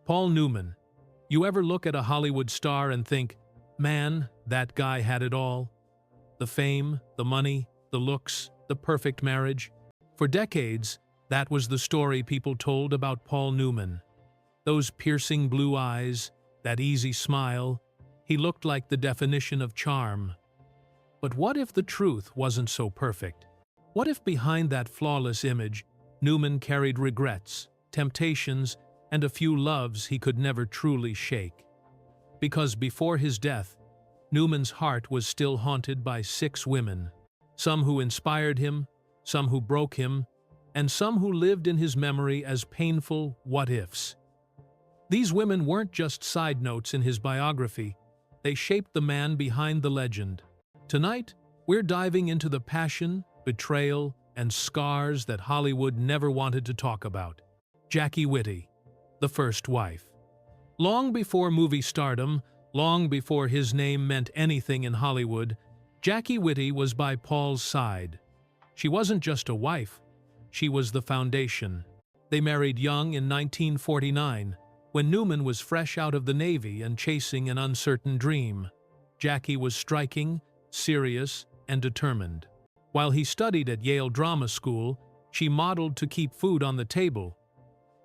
Paul Newman. You ever look at a Hollywood star and think, man, that guy had it all? The fame, the money, the looks, the perfect marriage. For decades, that was the story people told about Paul Newman. Those piercing blue eyes, that easy smile, he looked like the definition of charm. But what if the truth wasn't so perfect? What if behind that flawless image, Newman carried regrets, temptations, and a few loves he could never truly shake? Because before his death, Newman's heart was still haunted by 6 women, some who inspired him, some who broke him, and some who lived in his memory as painful what-ifs. These women weren't just side notes in his biography, they shaped the man behind the legend. Tonight, we're diving into the passion, betrayal, and scars that Hollywood never wanted to talk about. Jackie Witte, the first wife. Long before movie stardom, long before his name meant anything in Hollywood, Jackie Witte was by Paul's side. She wasn't just a wife, she was the foundation. They married young in 1949, when Newman was fresh out of the Navy and chasing an uncertain dream. Jackie was striking, serious, and determined. While he studied at Yale Drama School, she modeled to keep food on the table.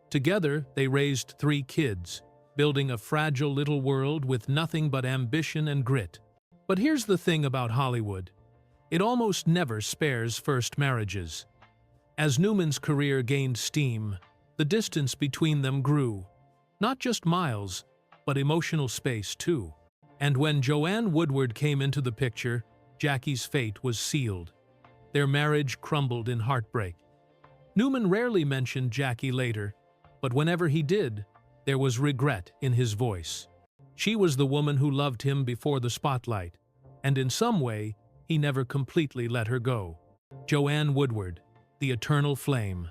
Together, they raised 3 kids, building a fragile little world with nothing but ambition and grit. But here's the thing about Hollywood. It almost never spares first marriages. As Newman's career gained steam, the distance between them grew. Not just miles, but emotional space too. And when Joanne Woodward came into the picture, Jackie's fate was sealed. Their marriage crumbled in heartbreak. Newman rarely mentioned Jackie later, but whenever he did, there was regret in his voice. She was the woman who loved him before the spotlight, and in some way, he never completely let her go. Joanne Woodward, the eternal flame.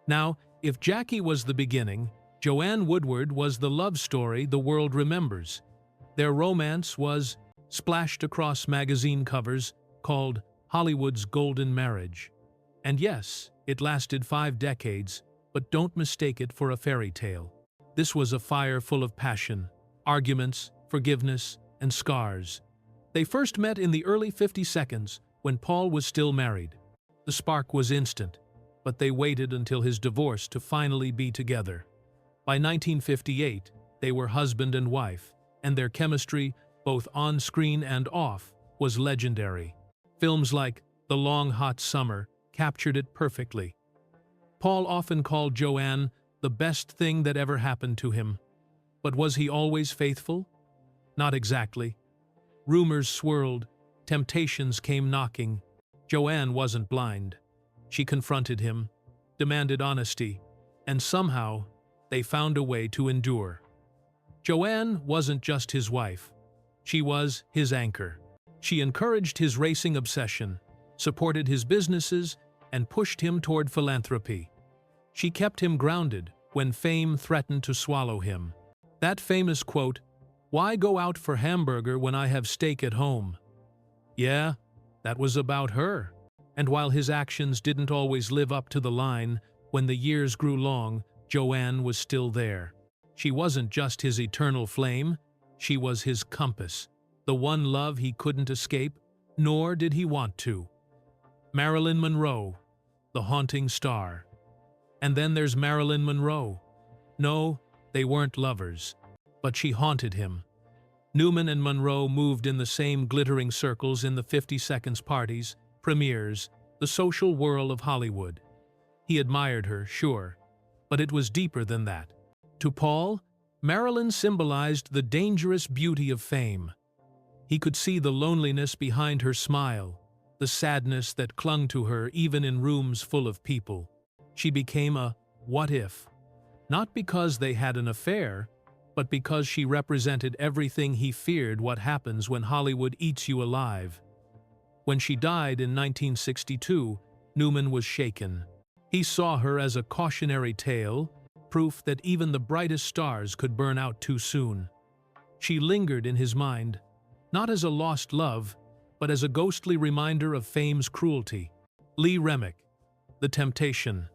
Now, if Jackie was the beginning, Joanne Woodward was the love story the world remembers. Their romance was splashed across magazine covers, called Hollywood's Golden Marriage. And yes, it lasted 5 decades, but don't mistake it for a fairy tale. This was a fire full of passion, arguments, forgiveness, and scars. They first met in the early 52nds, when Paul was still married. The spark was instant, but they waited until his divorce to finally be together. By 1958, they were husband and wife, and their chemistry, both on-screen and off, was legendary. Films like The Long Hot Summer captured it perfectly. Paul often called Joanne the best thing that ever happened to him. But was he always faithful? Not exactly. Rumors swirled, temptations came knocking. Joanne wasn't blind. She confronted him, demanded honesty, and somehow they found a way to endure. Joanne wasn't just his wife. She was his anchor. She encouraged his racing obsession, supported his businesses, and pushed him toward philanthropy. She kept him grounded when fame threatened to swallow him. That famous quote, "Why go out for hamburger when I have steak at home?" Yeah, that was about her. And while his actions didn't always live up to the line, when the years grew long, Joanne was still there. She wasn't just his eternal flame, she was his compass, the one love he couldn't escape, nor did he want to. Marilyn Monroe, the haunting star. And then there's Marilyn Monroe. No, they weren't lovers, but she haunted him. Newman and Monroe moved in the same glittering circles in the 50 Seconds parties, premieres, the social whirl of Hollywood. He admired her, sure, but it was deeper than that. To Paul, Marilyn symbolized the dangerous beauty of fame. He could see the loneliness behind her smile, the sadness that clung to her even in rooms full of people. She became a what if, not because they had an affair, but because she represented everything he feared what happens when Hollywood eats you alive. When she died in 1962, Newman was shaken. He saw her as a cautionary tale, proof that even the brightest stars could burn out too soon. She lingered in his mind, not as a lost love, but as a ghostly reminder of fame's cruelty. Remick, The Temptation.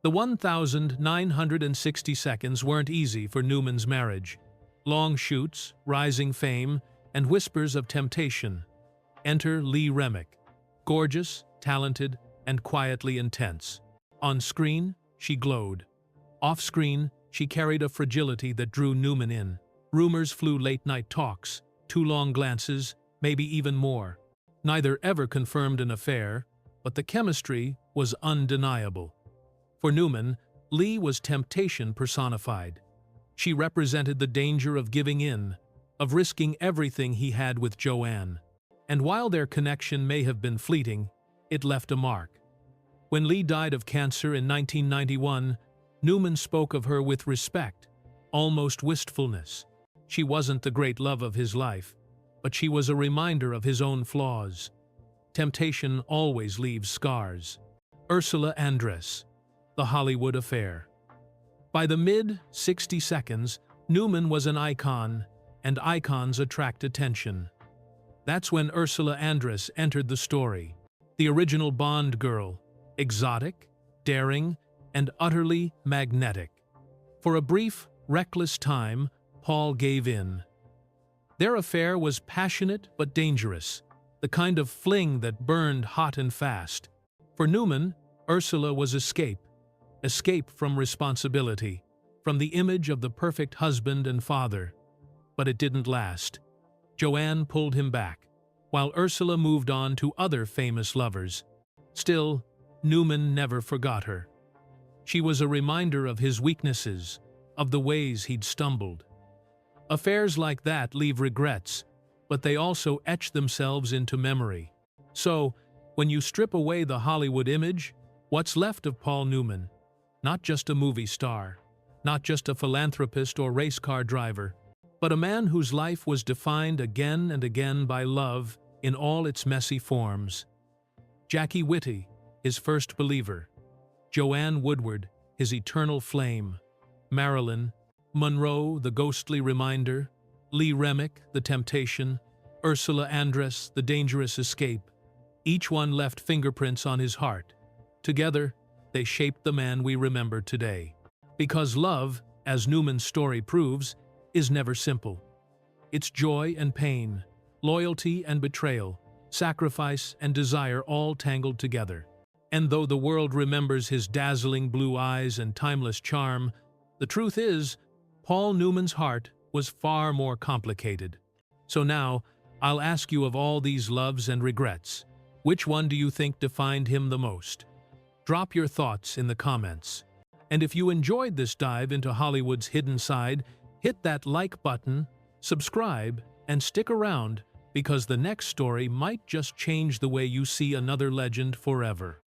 The 1,960 seconds weren't easy for Newman's marriage. Long shoots, rising fame, and whispers of temptation. Enter Remick. Gorgeous, talented, and quietly intense. On screen, she glowed. Off-screen, she carried a fragility that drew Newman in. Rumors flew late-night talks, too long glances, maybe even more. Neither ever confirmed an affair, but the chemistry was undeniable. For Newman, Lee was temptation personified. She represented the danger of giving in, of risking everything he had with Joanne. And while their connection may have been fleeting, it left a mark. When Lee died of cancer in 1991, Newman spoke of her with respect, almost wistfulness. She wasn't the great love of his life, but she was a reminder of his own flaws. Temptation always leaves scars. Ursula Andress, The Hollywood Affair. By the mid-60 seconds, Newman was an icon, and icons attract attention. That's when Ursula Andress entered the story. The original Bond girl, exotic, daring, and utterly magnetic. For a brief, reckless time, Paul gave in. Their affair was passionate but dangerous, the kind of fling that burned hot and fast. For Newman, Ursula was escape from responsibility, from the image of the perfect husband and father. But it didn't last. Joanne pulled him back, while Ursula moved on to other famous lovers. Still, Newman never forgot her. She was a reminder of his weaknesses, of the ways he'd stumbled. Affairs like that leave regrets, but they also etch themselves into memory. So, when you strip away the Hollywood image, what's left of Paul Newman? Not just a movie star, not just a philanthropist or race car driver, but a man whose life was defined again and again by love in all its messy forms. Jackie Witte, his first believer. Joanne Woodward, his eternal flame. Marilyn Monroe, the ghostly reminder. Remick, the temptation. Ursula Andress, the dangerous escape. Each one left fingerprints on his heart. Together, they shaped the man we remember today. Because love, as Newman's story proves, is never simple. It's joy and pain, loyalty and betrayal, sacrifice and desire all tangled together. And though the world remembers his dazzling blue eyes and timeless charm, the truth is, Paul Newman's heart was far more complicated. So now, I'll ask you, of all these loves and regrets, which one do you think defined him the most? Drop your thoughts in the comments. And if you enjoyed this dive into Hollywood's hidden side, hit that like button, subscribe, and stick around, because the next story might just change the way you see another legend forever.